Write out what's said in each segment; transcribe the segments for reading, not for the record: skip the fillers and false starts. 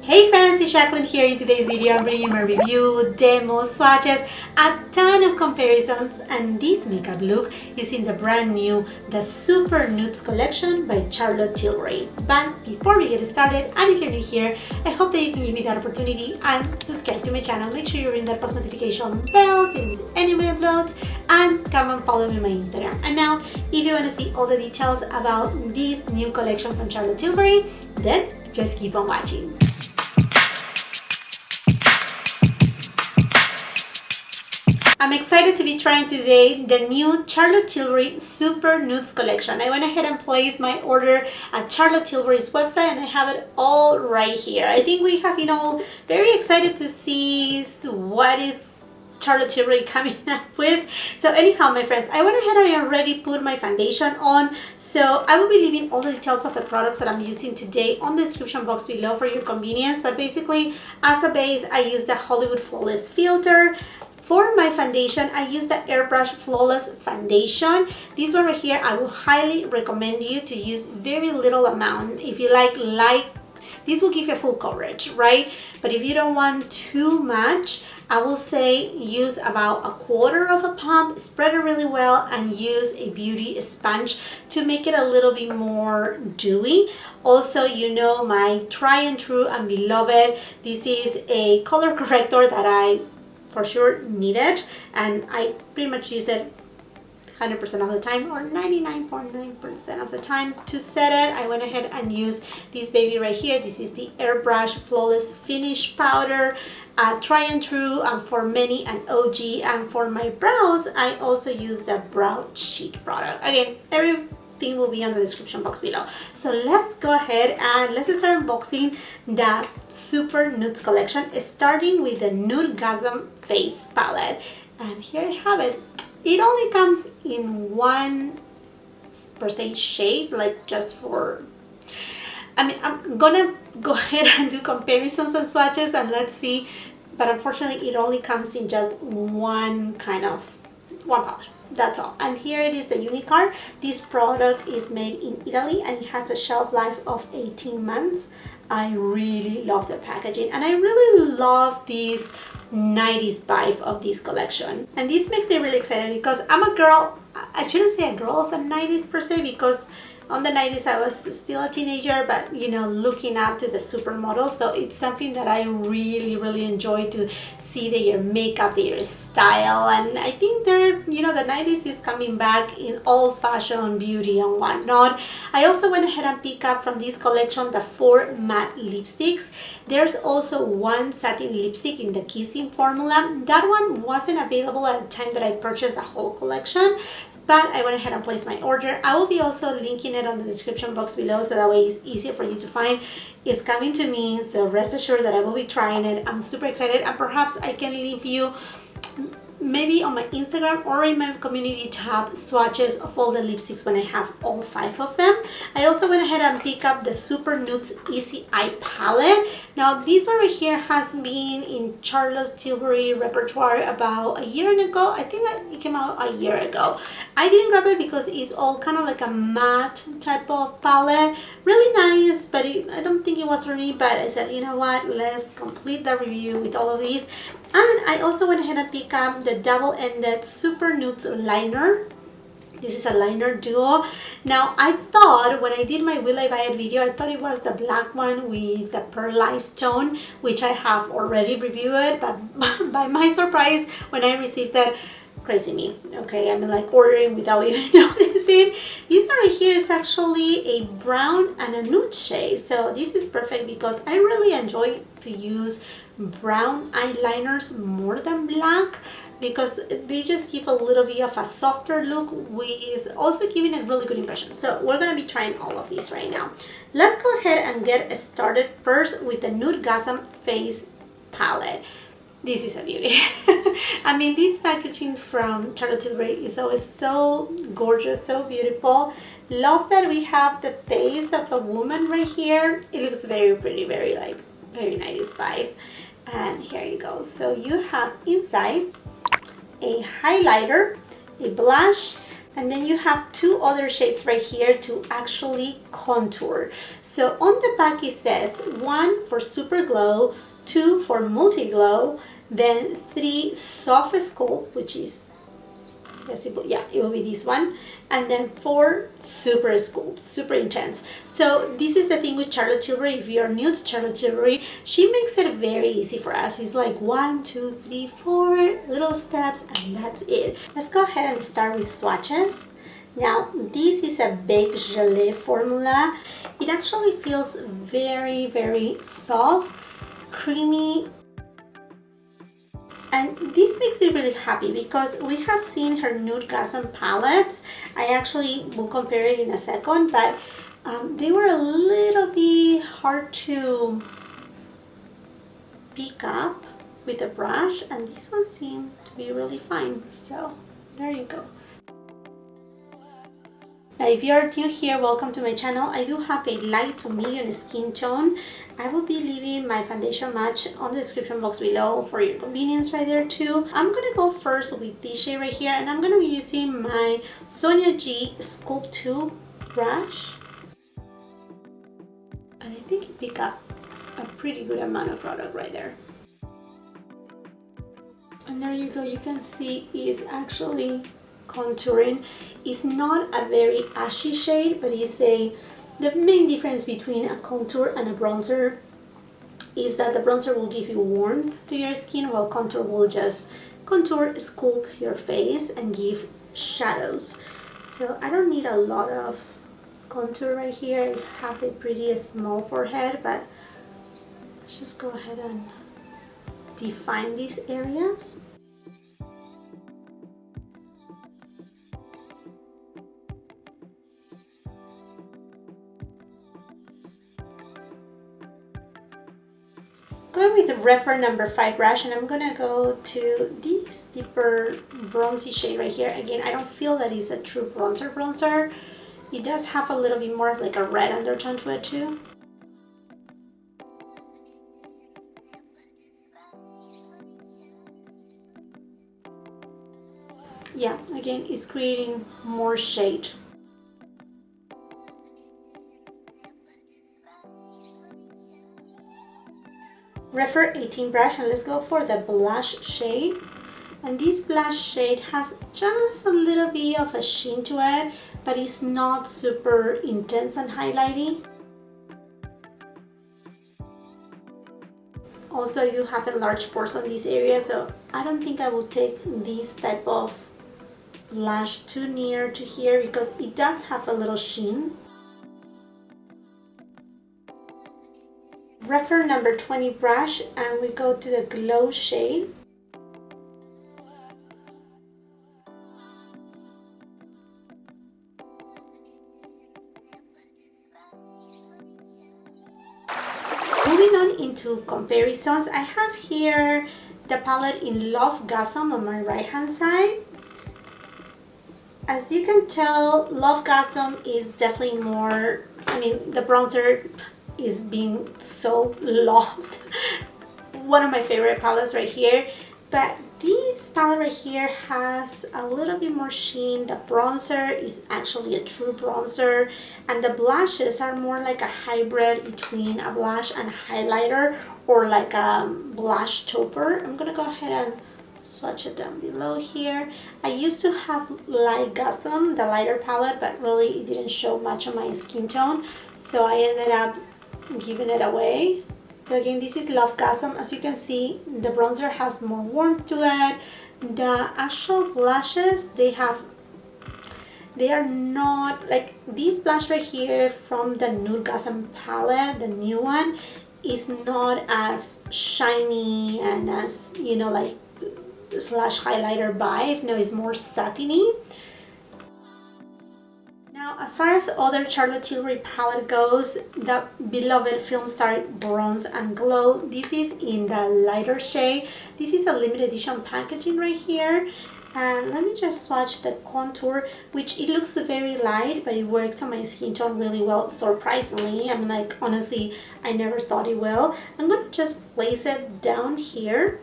Hey friends, it's Jackeline here. In today's video, I'm bringing you my review, demo, swatches, a ton of comparisons, and this makeup look using the brand new The Super Nudes collection by Charlotte Tilbury. But before we get started, and if you're new here, I hope that you can give me that opportunity and subscribe to my channel. Make sure you ring that post notification bell so you don't miss any of my uploads, and come and follow me on my Instagram. And now, if you want to see all the details about this new collection from Charlotte Tilbury, then just keep on watching. I'm excited to be trying today the new Charlotte Tilbury Super Nudes collection. I went ahead and placed my order at Charlotte Tilbury's website and I have it all right here. I think we have been all very excited to see what is Charlotte Tilbury coming up with. So anyhow, my friends, I went ahead and I already put my foundation on. So I will be leaving all the details of the products that I'm using today on the description box below for your convenience. But basically, as a base, I use the Hollywood Flawless filter. For my foundation, I use the Airbrush Flawless Foundation. This one right here, I will highly recommend you to use very little amount. If you like light, this will give you full coverage, right? But if you don't want too much, I will say use about a quarter of a pump, spread it really well, and use a beauty sponge to make it a little bit more dewy. Also, you know my try and true and beloved, this is a color corrector that I for sure needed, and I pretty much use it 100% of the time or 99.9% of the time. To set it, I went ahead and used this baby right here. This is the Airbrush Flawless Finish Powder, try and true, and for many an OG. And for my brows, I also use the Brow Sheet product. Again, everything will be on the description box below. So let's go ahead and let's start unboxing the Super Nudes collection, starting with the Nudegasm face palette. And here I have it. It only comes in one per se shade, like just for, I mean, I'm gonna go ahead and do comparisons and swatches and let's see, but unfortunately it only comes in just one palette. That's all. And here it is, the Unicard. This product is made in Italy and it has a shelf life of 18 months. I really love the packaging and I really love this 90s vibe of this collection. And this makes me really excited because I'm a girl, I shouldn't say a girl of the 90s per se, because on the 90s I was still a teenager, but you know, looking up to the supermodel. So it's something that I really enjoy to see their makeup, their style, and I think they're, you know, the 90s is coming back in all fashion, beauty and whatnot. I also went ahead and picked up from this collection the 4 matte lipsticks. There's also one satin lipstick in the Kissing formula. That one wasn't available at the time that I purchased the whole collection, but I went ahead and placed my order. I will be also linking it on the description box below so that way it's easier for you to find. It's coming to me, so rest assured that I will be trying it. I'm super excited, and perhaps I can leave you maybe on my Instagram or in my community tab swatches of all the lipsticks when I have all 5 of them. I also went ahead and picked up the Super Nudes Easy Eye palette. Now this one right here has been in Charlotte Tilbury repertoire about a year ago. I think that it came out a year ago. I didn't grab it because it's all kind of like a matte type of palette. Really nice, but I don't think it was for me, but I said, you know what, let's complete the review with all of these. And I also went ahead and picked up the double-ended Super Nudes liner. This is a liner duo. Now I thought when I did my Will I Buy It video, I thought it was the black one with the pearlized tone, which I have already reviewed, but by my surprise when I received that, crazy me, okay, I'm like ordering without even noticing. This one right here is actually a brown and a nude shade, so this is perfect because I really enjoy to use brown eyeliners more than black because they just give a little bit of a softer look with also giving a really good impression. So we're going to be trying all of these right now. Let's go ahead and get started first with the Nudegasm face palette. This is a beauty. I mean, this packaging from Charlotte Tilbury is always so gorgeous, so beautiful. Love that we have the face of a woman right here. It looks very pretty, very 90s vibe. And here you go. So you have inside a highlighter, a blush, And then you have two other shades right here to actually contour. So on the back it says 1 for super glow, 2 for multi glow, then 3 soft sculpt, which is, yeah, it will be this one, and then 4 super sculpt, super intense. So this is the thing with Charlotte Tilbury. If you're new to Charlotte Tilbury, she makes it very easy for us. It's like 1, 2, 3, 4 little steps, and that's it. Let's go ahead and start with swatches. Now this is a baked gelée formula. It actually feels very, very soft, creamy, and this makes me really happy because we have seen her Nudegasm palettes. I actually will compare it in a second, but they were a little bit hard to pick up with a brush, and this one seemed to be really fine. So there you go. Now, if you are new here, welcome to my channel. I do have a light to medium skin tone. I will be leaving my foundation match on the description box below for your convenience right there too. I'm gonna go first with this shade right here, and I'm gonna be using my SONIA G Sculpt 2 brush. And I think it picked up a pretty good amount of product right there. And there you go, you can see it's actually contouring. It's not a very ashy shade, but it's the main difference between a contour and a bronzer is that the bronzer will give you warmth to your skin, while contour will just contour, sculpt your face and give shadows. So I don't need a lot of contour right here. I have a pretty small forehead, but let's just go ahead and define these areas. Going with the Refer number 5 brush, and I'm gonna go to this deeper bronzy shade right here. Again, I don't feel that it's a true bronzer. It does have a little bit more of like a red undertone to it too. Yeah, again, it's creating more shade. Refer 18 brush, and let's go for the blush shade. And this blush shade has just a little bit of a sheen to it, but it's not super intense and highlighty. Also, I do have enlarged pores on this area, so I don't think I will take this type of blush too near to here because it does have a little sheen. Refer number 20 brush, and we go to the glow shade. Moving on into comparisons, I have here the palette in Nudegasm on my right hand side. As you can tell, Nudegasm is definitely more, the bronzer is being so loved. One of my favorite palettes right here, but this palette right here has a little bit more sheen. The bronzer is actually a true bronzer, and the blushes are more like a hybrid between a blush and a highlighter, or like a blush topper. I'm gonna go ahead and swatch it down below here. I used to have Nudegasm, the lighter palette, but really it didn't show much of my skin tone, so I ended up giving it away. So again, this is Nudegasm. As you can see, the bronzer has more warmth to it. The actual blushes, they are not like this blush right here from the Nudegasm palette. The new one is not as shiny and as, you know, like slash highlighter vibe. No, it's more satiny. Now, as far as other Charlotte Tilbury palette goes, the beloved Film Star Bronze and Glow, this is in the lighter shade. This is a limited edition packaging right here. And let me just swatch the contour, which it looks very light, but it works on my skin tone really well, surprisingly. I'm like, honestly, I never thought it will. I'm going to just place it down here.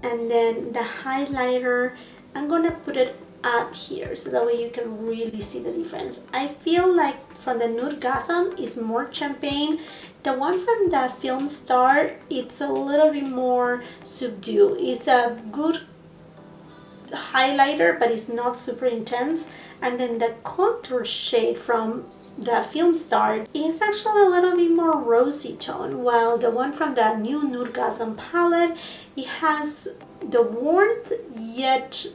And then the highlighter, I'm gonna put it up here so that way you can really see the difference. I feel like from the Nudegasm is more champagne. The one from the Film Star, it's a little bit more subdued. It's a good highlighter, but it's not super intense. And then the contour shade from the Film Star is actually a little bit more rosy tone, while the one from the new Nudegasm palette, it has the warmth, yet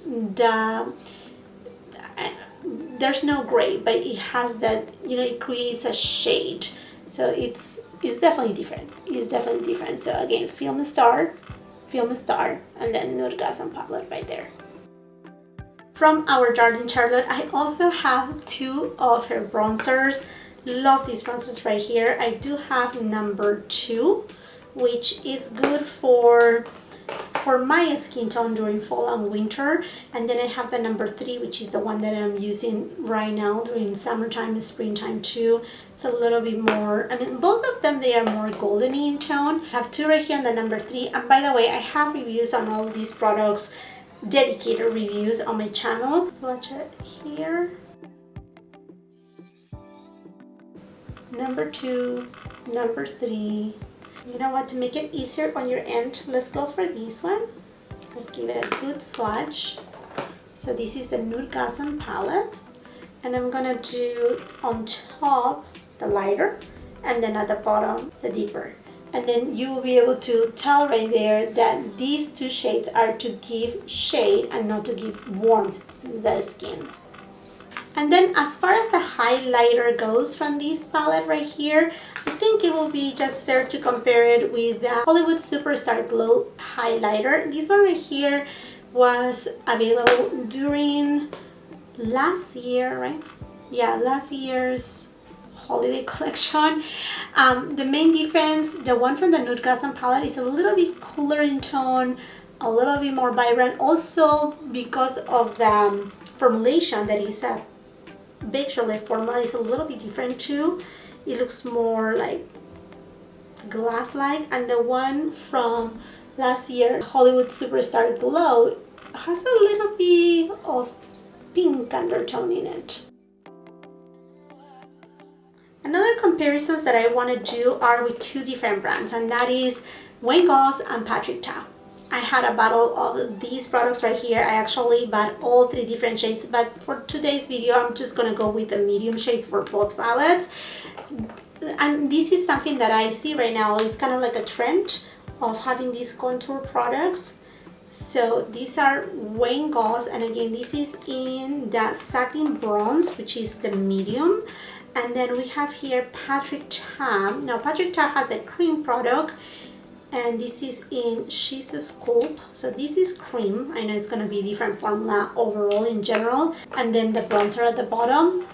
there's no gray, but it has that, you know, it creates a shade. So it's definitely different. It's definitely different. So again, Film Star, and then Nudegasm palette right there. From our darling Charlotte, I also have two of her bronzers. Love these bronzers right here. I do have number 2, which is good for my skin tone during fall and winter, and then I have the number 3, which is the one that I'm using right now during summertime and springtime too. It's a little bit more, I mean, both of them, they are more goldeny in tone. I have 2 right here on the number 3, and by the way, I have reviews on all these products, dedicated reviews on my channel. Swatch it here. Number 2, number 3. You know what, to make it easier on your end, let's go for this one. Let's give it a good swatch. So this is the Nudegasm palette, and I'm gonna do on top the lighter, and then at the bottom the deeper. And then you will be able to tell right there that these 2 shades are to give shade and not to give warmth to the skin. And then as far as the highlighter goes from this palette right here, I think it will be just fair to compare it with the Hollywood Superstar Glow highlighter. This one right here was available during last year, right? Yeah, last year's holiday collection. The main difference, the one from the Nudegasm palette is a little bit cooler in tone, a little bit more vibrant, also because of the formulation that is a Bake Chalet formula is a little bit different too. It looks more like glass-like, and the one from last year, Hollywood Superstar Glow, has a little bit of pink undertone in it. Another comparisons that I want to do are with 2 different brands, and that is Wayne Goss and Patrick Ta. I had a bottle of these products right here. I actually bought all 3 different shades, but for today's video, I'm just gonna go with the medium shades for both palettes. And this is something that I see right now. It's kind of like a trend of having these contour products. So these are Wayne Goss, and again, this is in the satin bronze, which is the medium. And then we have here Patrick Ta. Now Patrick Ta has a cream product, and this is in She's a Sculpt. So this is cream. I know it's going to be different formula overall in general. And then the bronzer at the bottom,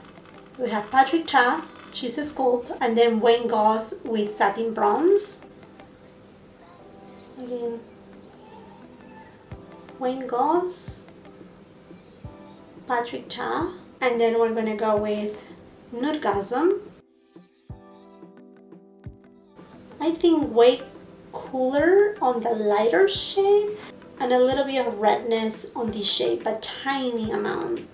we have Patrick Ta, She's a Sculpt, and then Wayne Goss with satin bronze. Again, Wayne Goss, Patrick Ta, and then we're going to go with Nudegasm. I think way cooler on the lighter shade, and a little bit of redness on this shade, but tiny amount.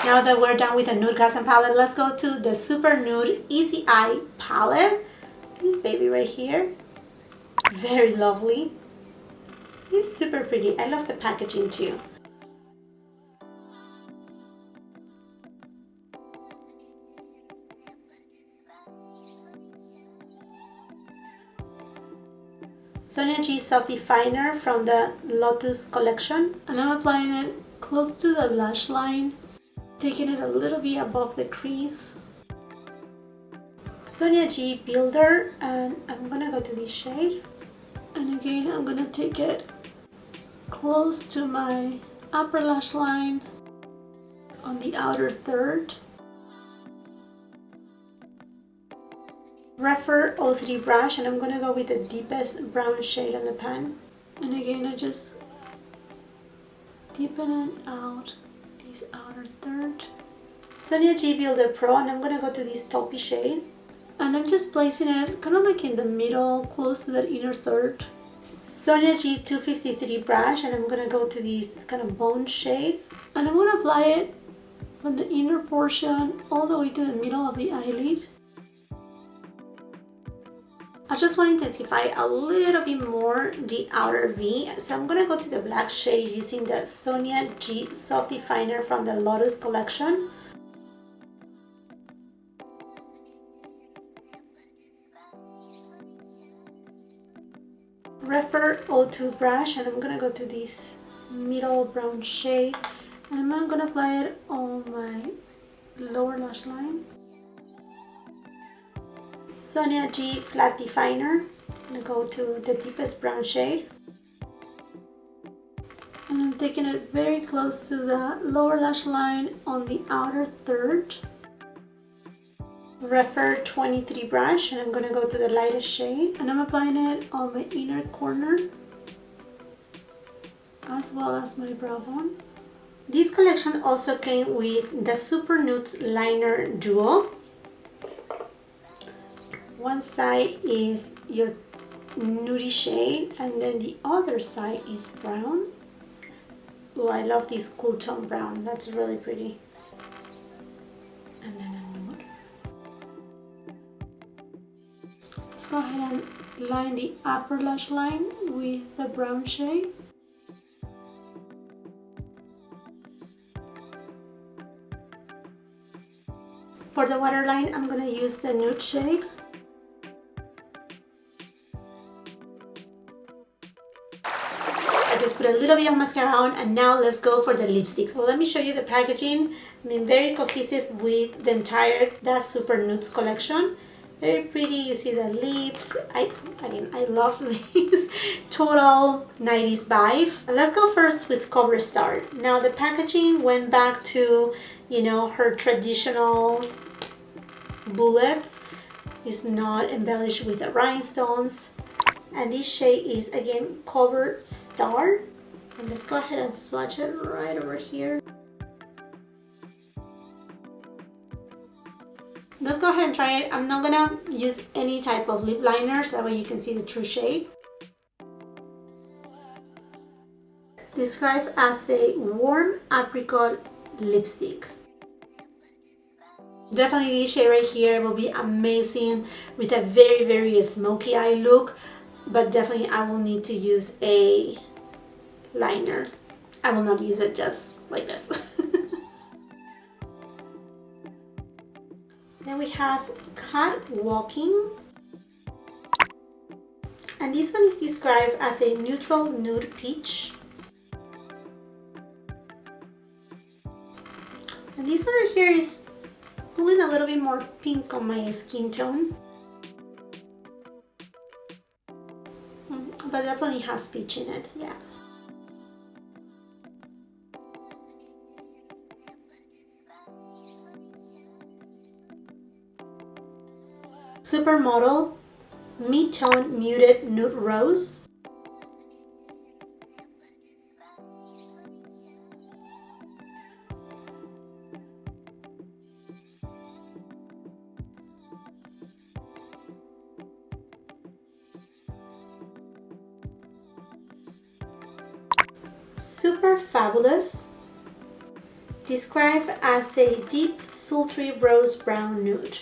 Now that we're done with the Nudegasm palette, let's go to the Super Nude Easy Eye palette. This baby right here, very lovely. It's super pretty. I love the packaging too. Sonia G Soft Definer from the Lotus collection, and I'm applying it close to the lash line, taking it a little bit above the crease. Sonia G Builder, and I'm gonna go to this shade, and again I'm gonna take it close to my upper lash line on the outer third. Refer 03 brush, and I'm gonna go with the deepest brown shade on the pan, and again I just deepen it out this outer third. Sonia G Builder Pro, and I'm gonna go to this taupey shade, and I'm just placing it kind of like in the middle, close to that inner third. Sonia G253 brush, and I'm gonna go to this kind of bone shade, and I'm gonna apply it from the inner portion all the way to the middle of the eyelid. I just want to intensify a little bit more the outer V, so I'm gonna go to the black shade using the Sonia G Soft Definer from the Lotus collection. Refer 02 brush, and I'm gonna go to this middle brown shade, and I'm gonna apply it on my lower lash line. Sonia G Flat Definer, I'm gonna go to the deepest brown shade, and I'm taking it very close to the lower lash line on the outer third. Refer 23 brush, and I'm gonna go to the lightest shade, and I'm applying it on my inner corner as well as my brow bone. This collection also came with the Super Nudes Liner Duo. One side is your nudie shade, and then the other side is brown. Oh, I love this cool tone brown. That's really pretty. And then a nude. Let's go ahead and line the upper lash line with the brown shade. For the waterline, I'm going to use the nude shade. I just put a little bit of mascara on, and now let's go for the lipsticks. So let me show you the packaging. I mean, very cohesive with the entire Super Nudes collection. Very pretty. You see the lips. I love this total 90s vibe. Let's go first with Cover Star. Now the packaging went back to, you know, her traditional bullets. It's not embellished with the rhinestones. And this shade is again Cover Star. And let's go ahead and swatch it right over here. Let's go ahead and try it. I'm not gonna use any type of lip liner, so that way you can see the true shade. Described as a warm apricot lipstick. Definitely this shade right here will be amazing with a very, very smoky eye look, but definitely I will need to use a liner. I will not use it just like this. Then we have Catwalking, and this one is described as a neutral nude peach. And this one right here is pulling a little bit more pink on my skin tone, but definitely has peach in it, yeah. Supermodel Mid-Tone Muted Nude Rose. Super Fabulous, described as a deep sultry rose brown nude.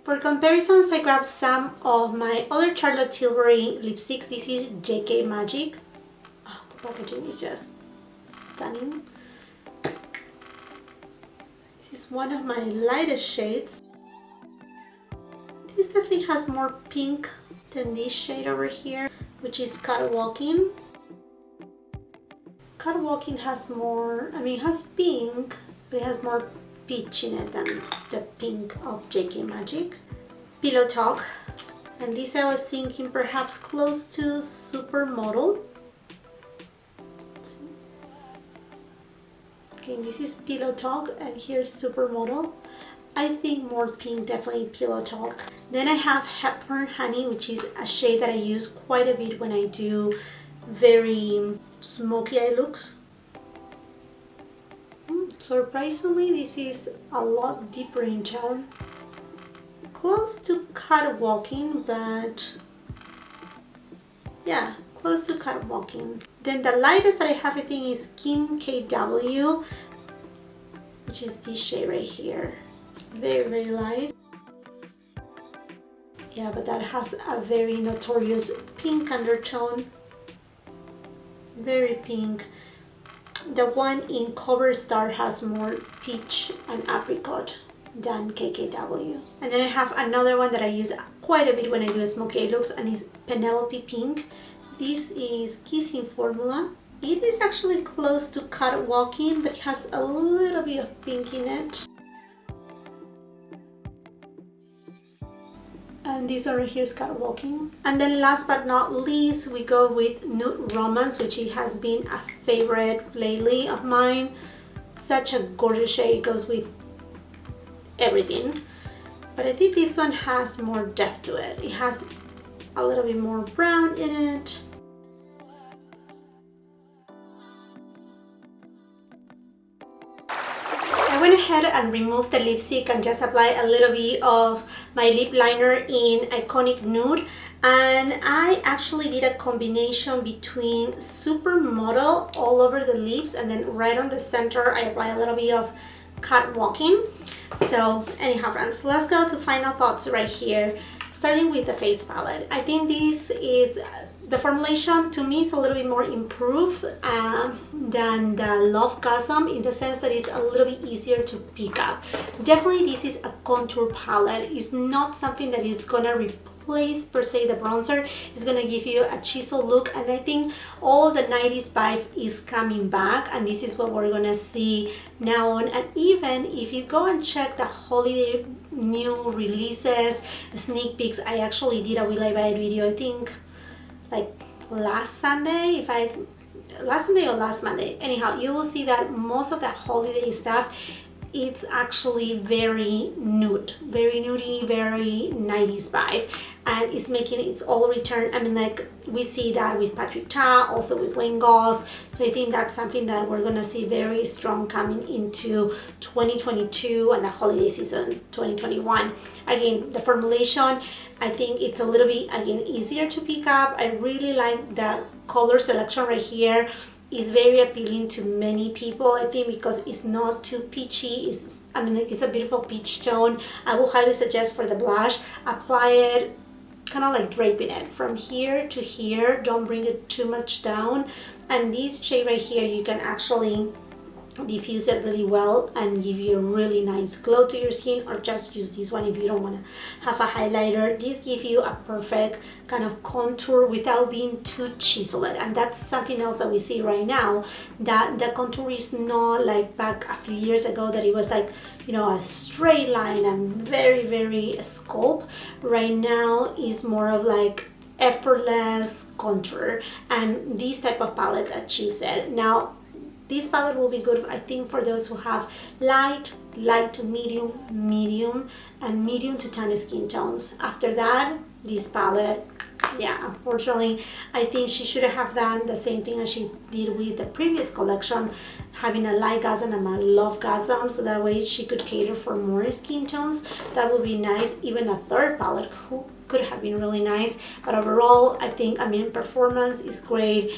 For comparisons, I grabbed some of my other Charlotte Tilbury lipsticks. This is JK Magic. Oh, the packaging is just stunning. This is one of my lightest shades. This definitely has more pink than this shade over here, which is Catwalking. Catwalking has more, I mean, it has pink, but it has more peach in it than the pink of JK Magic. Pillow Talk, and this I was thinking perhaps close to Supermodel. Okay, this is Pillow Talk, and here's Supermodel. I think more pink, definitely Pillow Talk. Then I have Hepburn Honey, which is a shade that I use quite a bit when I do very smoky eye looks. Surprisingly, this is a lot deeper in tone. Close to Catwalking, but yeah, close to Catwalking. Then the lightest that I have, I think, is Kim KW, which is this shade right here. It's very, very light. Yeah, but that has a very notorious pink undertone. Very pink. The one in Cover Star has more peach and apricot than KKW. And then I have another one that I use quite a bit when I do smoky eye looks, and it's Penelope Pink. This is Kissing Formula. It is actually close to Catwalking, but it has a little bit of pink in it. And this one right here is Catwalking. And then last but not least, we go with Nude Romance, which it has been a favorite lately of mine. Such a gorgeous shade, it goes with everything. But I think this one has more depth to it. It has a little bit more brown in it. I went ahead and removed the lipstick and just apply a little bit of my lip liner in Iconic Nude, and I actually did a combination between Supermodel all over the lips, and then right on the center I apply a little bit of Catwalking. So anyhow friends, let's go to final thoughts right here, starting with the face palette. I think this is the formulation, to me, is a little bit more improved than the Nudegasm, in the sense that it's a little bit easier to pick up. Definitely this is a contour palette. It's not something that is gonna replace per se the bronzer. It's gonna give you a chisel look, and I think all the 90s vibe is coming back, and this is what we're gonna see now on. And even if you go and check the holiday new releases, sneak peeks, I actually did a Will I Buy It video, I think like last Sunday, last Sunday or last Monday. Anyhow, you will see that most of the holiday stuff, it's actually very nude, very nudie, very 90s vibe, and it's making its all return. I mean, like we see that with Patrick Ta, also with Wayne Goss. So I think that's something that we're gonna see very strong coming into 2022 and the holiday season 2021. Again, the formulation, I think it's a little bit, again, easier to pick up. I really like the color selection right here. It's very appealing to many people, I think, because it's not too peachy. I mean, it's a beautiful peach tone. I will highly suggest for the blush, apply it kind of like draping it from here to here. Don't bring it too much down. And this shade right here, you can actually diffuse it really well and give you a really nice glow to your skin, or just use this one if you don't want to have a highlighter. This gives you a perfect kind of contour without being too chiseled, and that's something else that we see right now, that the contour is not like back a few years ago that it was like, you know, a straight line and very, very sculpt. Right now is more of like effortless contour, and this type of palette achieves it. Now this palette will be good, I think, for those who have light to medium, medium, and medium to tan skin tones. After that, this palette, yeah, unfortunately, I think she should have done the same thing as she did with the previous collection, having a Nudegasm and a Nudegasm, so that way she could cater for more skin tones. That would be nice. Even a third palette could have been really nice. But overall, I think, I mean, performance is great.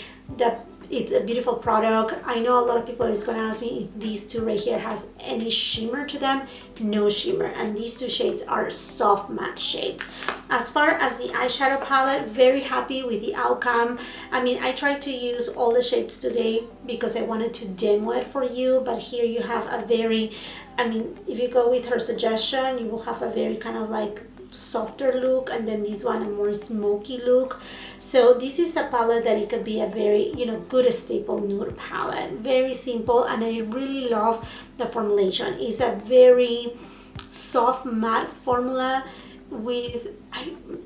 It's a beautiful product. I know a lot of people is going to ask me if these two right here has any shimmer to them. No shimmer, and these two shades are soft matte shades. As far as the eyeshadow palette, very happy with the outcome. I mean, I tried to use all the shades today because I wanted to demo it for you, but here you have a very, I mean, if you go with her suggestion, you will have a very kind of like softer look, and then this one a more smoky look. So this is a palette that it could be a very, you know, good staple nude palette. Very simple, and I really love the formulation. It's a very soft matte formula with,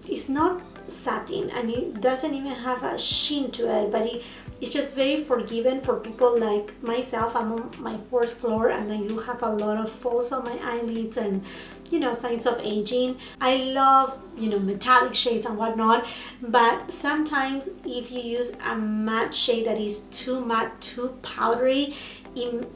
it's not satin, and it doesn't even have a sheen to it, but it's just very forgiving for people like myself. I'm on my 4th floor, and I do have a lot of folds on my eyelids and, you know, signs of aging. I love, you know, metallic shades and whatnot, but sometimes if you use a matte shade that is too matte, too powdery,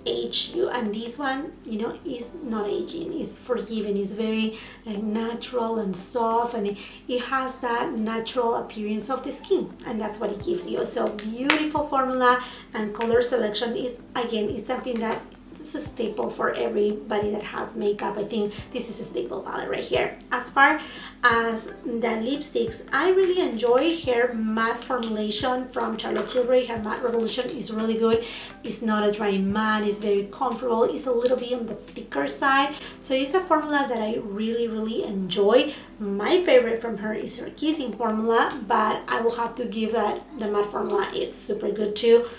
age you, and this one, you know, is not aging, it's forgiving, it's very like natural and soft, and it has that natural appearance of the skin, and that's what it gives you. So beautiful formula, and color selection is, again, is something that it's a staple for everybody that has makeup. I think this is a staple palette right here. As far as the lipsticks, I really enjoy her matte formulation from Charlotte Tilbury. Her Matte Revolution is really good. It's not a dry matte, it's very comfortable, it's a little bit on the thicker side, so it's a formula that I really enjoy. My favorite from her is her Kissing formula, but I will have to give that the matte formula, it's super good too.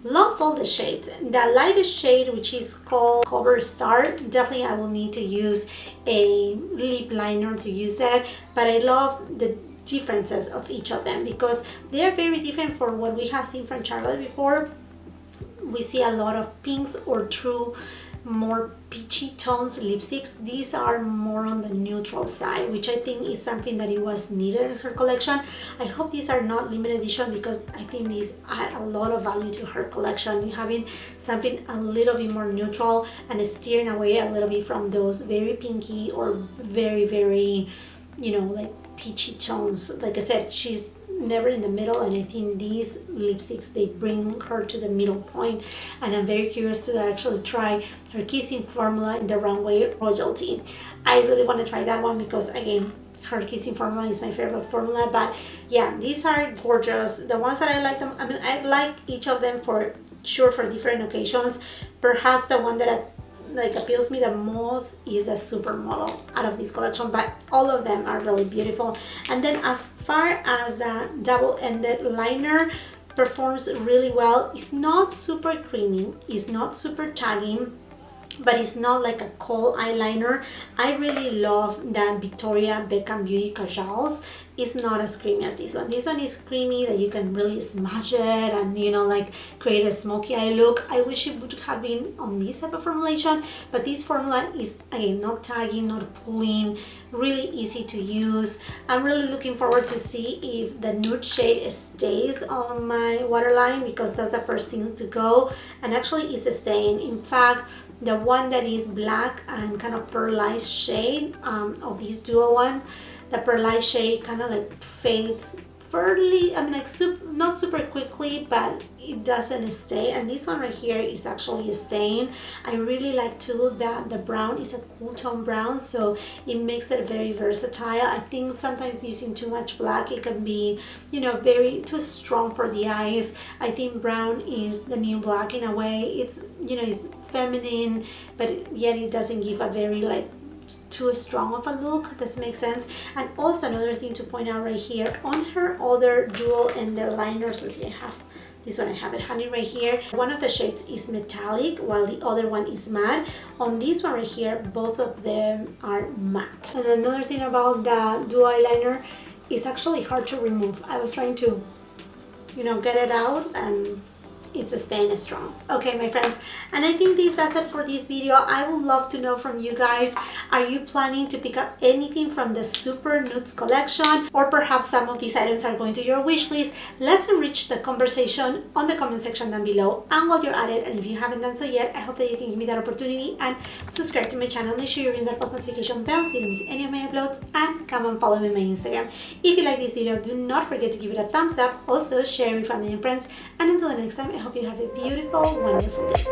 Love all the shades. The lightest shade, which is called Cover Star, definitely I will need to use a lip liner to use it, but I love the differences of each of them because they are very different from what we have seen from Charlotte before. We see a lot of pinks or true more peachy tones lipsticks. These are more on the neutral side, which I think is something that it was needed in her collection. I hope these are not limited edition because I think these add a lot of value to her collection, having something a little bit more neutral and steering away a little bit from those very pinky or very, you know, like peachy tones. Like I said, she's never in the middle, and I think these lipsticks, they bring her to the middle point, and I'm very curious to actually try her Kissing formula in the Runway Royalty. I really want to try that one because, again, her Kissing formula is my favorite formula. But yeah, these are gorgeous. The ones that I like them, I mean, I like each of them for sure for different occasions. Perhaps the one that appeals me the most is the Supermodel out of this collection, but all of them are really beautiful. And then as far as the double-ended liner, performs really well. It's not super creamy, it's not super tagging, but it's not like a kohl eyeliner. I really love that Victoria Beckham Beauty Kajals. It's not as creamy as this one. This one is creamy that you can really smudge it and, you know, like create a smoky eye look. I wish it would have been on this type of formulation, but this formula is, again, not tagging, not pulling, really easy to use. I'm really looking forward to see if the nude shade stays on my waterline because that's the first thing to go, and actually it's staying. In fact, the one that is black and kind of pearlized shade of this duo one, the pearlized shade kind of like fades fairly, I mean, like not super quickly, but it doesn't stay. And this one right here is actually staying. I really like too that the brown is a cool tone brown, so it makes it very versatile. I think sometimes using too much black, it can be, you know, very too strong for the eyes. I think brown is the new black in a way. It's, you know, it's feminine, but yet it doesn't give a very like too strong of a look. This makes sense. And also another thing to point out right here on her other dual and the liners, let's see, I have this one, I have it handy right here. One of the shades is metallic while the other one is matte. On this one right here, both of them are matte. And another thing about the dual eyeliner, is actually hard to remove. I was trying to, you know, get it out and it's staying strong. Okay, my friends, and I think this does it for this video. I would love to know from you guys, are you planning to pick up anything from the Super Nudes collection, or perhaps some of these items are going to your wish list? Let's enrich the conversation on the comment section down below. And while you're at it, and if you haven't done so yet, I hope that you can give me that opportunity and subscribe to my channel. Make sure you're in that post notification bell so you don't miss any of my uploads, and come and follow me on my Instagram. If you like this video, do not forget to give it a thumbs up. Also share with family and friends, and until the next time, I hope you have a beautiful, wonderful day.